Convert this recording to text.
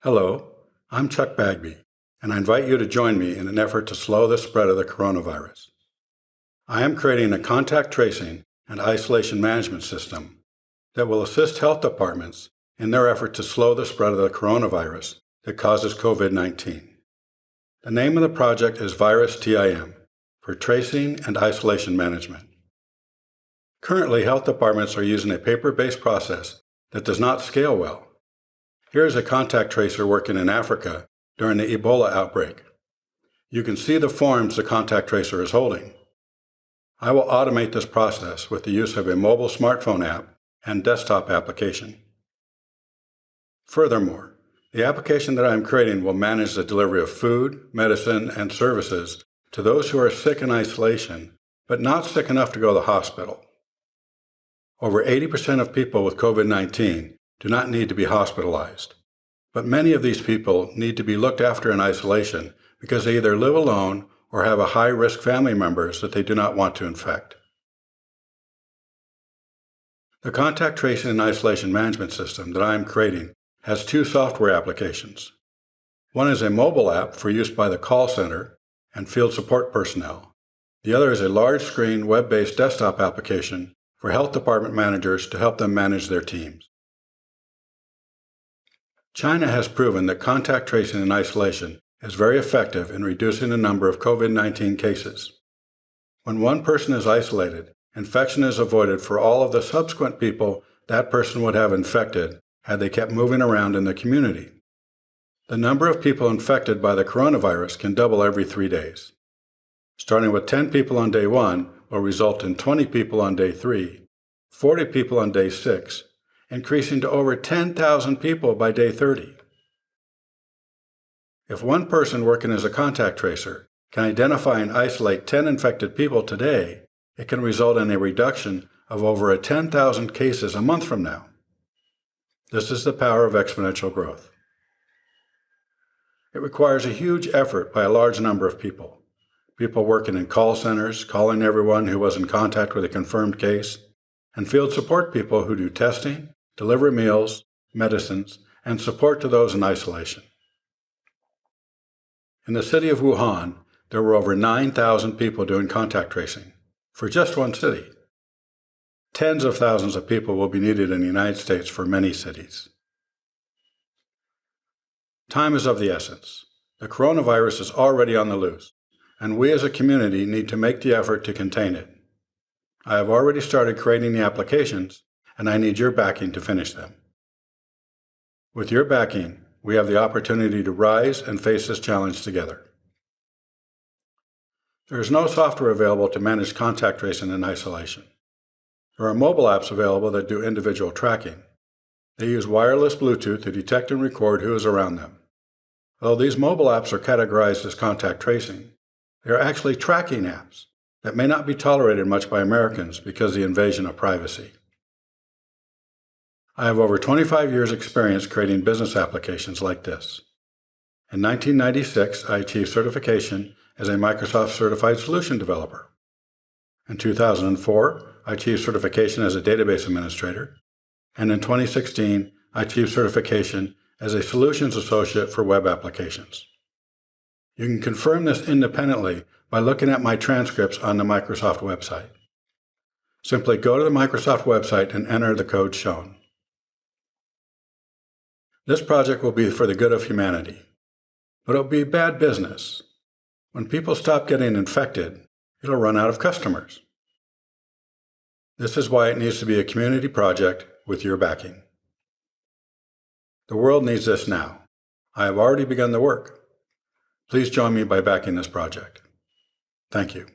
Hello, I'm Chuck Bagby, and I invite you to join me in an effort to slow the spread of the coronavirus. I am creating a contact tracing and isolation management system that will assist health departments in their effort to slow the spread of the coronavirus that causes COVID-19. The name of the project is VirusTIM, for Tracing and Isolation Management. Currently, health departments are using a paper-based process that does not scale well. Here is a contact tracer working in Africa during the Ebola outbreak. You can see the forms the contact tracer is holding. I will automate this process with the use of a mobile smartphone app and desktop application. Furthermore, the application that I am creating will manage the delivery of food, medicine, and services to those who are sick in isolation, but not sick enough to go to the hospital. Over 80% of people with COVID-19 do not need to be hospitalized, but many of these people need to be looked after in isolation because they either live alone or have a high-risk family members that they do not want to infect. The contact tracing and isolation management system that I am creating has two software applications. One is a mobile app for use by the call center and field support personnel. The other is a large-screen web-based desktop application for health department managers to help them manage their teams. China has proven that contact tracing and isolation is very effective in reducing the number of COVID-19 cases. When one person is isolated, infection is avoided for all of the subsequent people that person would have infected had they kept moving around in the community. The number of people infected by the coronavirus can double every 3 days. Starting with 10 people on day 1 will result in 20 people on day 3, 40 people on day 6, increasing to over 10,000 people by day 30. If one person working as a contact tracer can identify and isolate 10 infected people today, it can result in a reduction of over 10,000 cases a month from now. This is the power of exponential growth. It requires a huge effort by a large number of people. People working in call centers, calling everyone who was in contact with a confirmed case, and field support people who do testing, deliver meals, medicines, and support to those in isolation. In the city of Wuhan, there were over 9,000 people doing contact tracing for just one city. Tens of thousands of people will be needed in the United States for many cities. Time is of the essence. The coronavirus is already on the loose, and we as a community need to make the effort to contain it. I have already started creating the applications, and I need your backing to finish them. With your backing, we have the opportunity to rise and face this challenge together. There is no software available to manage contact tracing and isolation. There are mobile apps available that do individual tracking. They use wireless Bluetooth to detect and record who is around them. Although these mobile apps are categorized as contact tracing, they are actually tracking apps that may not be tolerated much by Americans because of the invasion of privacy. I have over 25 years' experience creating business applications like this. In 1996, I achieved certification as a Microsoft Certified Solution Developer. In 2004, I achieved certification as a database administrator, and in 2016, I achieved certification as a Solutions Associate for web applications. You can confirm this independently by looking at my transcripts on the Microsoft website. Simply go to the Microsoft website and enter the code shown. This project will be for the good of humanity, but it will be bad business. When people stop getting infected, it'll run out of customers. This is why it needs to be a community project with your backing. The world needs this now. I have already begun the work. Please join me by backing this project. Thank you.